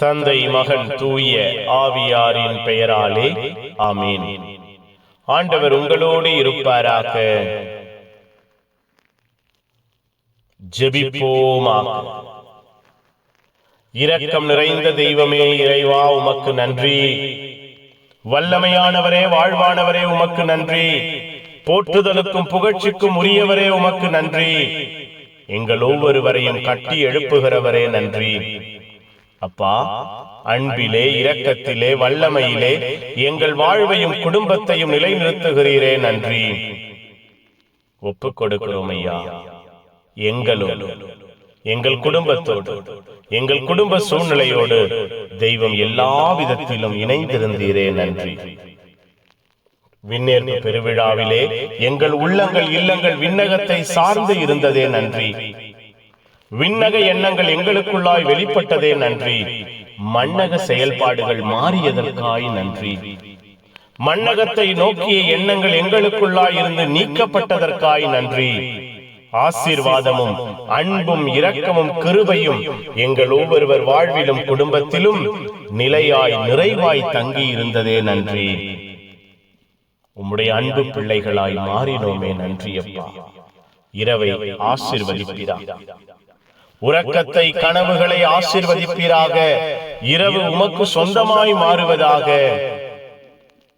தந்தை, மகன், தூய ஆவியாரின் பெயராலே ஆமீன். ஆண்டவர் உங்களோடு இருப்பாராக. ஜெபிப்போமாக. இரக்கம் நிறைந்த தெய்வமே, இறைவா உமக்கு நன்றி. வல்லமையானவரே, வாழ்வானவரே உமக்கு நன்றி. போற்றுதலுக்கும் புகழ்ச்சிக்கும் உரியவரே உமக்கு நன்றி. எங்கள் ஒவ்வொருவரையும் கட்டி எழுப்புகிறவரே நன்றி. அப்பா, அன்பிலே, இரக்கத்திலே, வல்லமையிலே எங்கள் வாழ்வையும் குடும்பத்தையும் நிலைநிறுத்துகிறீரே நன்றி. ஒப்புக் கொடுக்கிறோம் ஐயா. எங்களோடு, எங்கள் குடும்பத்தோடு, எங்கள் குடும்ப சூழ்நிலையோடு தெய்வம் எல்லா விதத்திலும் இணைந்திருந்தீரே நன்றி. விண்ணேற்பு பெருவிழாவிலே எங்கள் உள்ளங்கள் இல்லங்கள் விண்ணகத்தை சார்ந்து இருந்ததே நன்றி. விண்ணக எண்ணங்கள் எங்களுக்குள்ளாய் வெளிப்பட்டதே நன்றி. மண்ணக செயல்பாடுகள் மாறியதற்காய் நன்றி. மண்ணகத்தை நோக்கிய எண்ணங்கள் எங்களுக்குள்ளாய் இருந்து நீக்கப்பட்டதற்காய் நன்றி. ஆசீர்வாதமும் அன்பும் இரக்கமும் கிருபையும் எங்கள் ஒவ்வொருவர் வாழ்விலும் குடும்பத்திலும் நிலையாய் நிறைவாய் தங்கி இருந்ததே நன்றி. உம்முடைய அன்பு பிள்ளைகளாய் மாறினோமே நன்றி அப்பா. இரவை ஆசீர்வதிப்பீராக. உறக்கத்தை, கனவுகளை ஆசீர்வதிப்பீராக. இரவு உமக்கு சொந்தமாய் மாறுவதாக.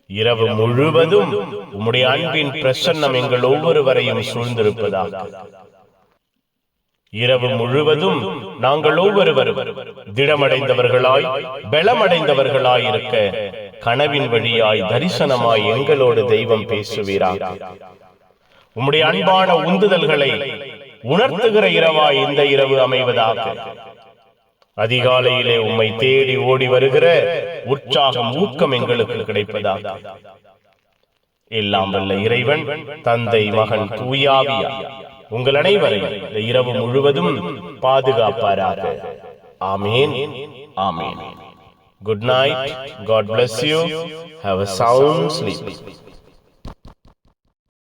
இரவு முழுவதும் உம்முடைய அன்பின் பிரசன்னம் எங்கள் ஒவ்வொருவரையும் சூழ்ந்திருப்பதாக. இரவு முழுவதும் நாங்கள் ஒவ்வொருவரும் திடமடைந்தவர்களாய், பலமடைந்தவர்களாய் இருக்க கனவின் வழியாய், தரிசனமாய் எங்களோடு தெய்வம் பேசுவீராக. உம்முடைய அன்பான உந்துதல்களை உணர்த்துகிற இரவாய் இந்த இரவு அமைவதாக. அதிகாலையிலே உம்மை தேடி ஓடி வருகிற உற்சாகம், ஊக்கம் எங்களுக்கு கிடைப்பதாக. எல்லாம் வல்ல இறைவன், தந்தை, மகன், தூய ஆவியார் உங்கள் அனைவரையும் இந்த இரவு முழுவதும் பாதுகாப்பாராக. ஆமீன், ஆமீன். Good night. God bless you. Have a sound sleep.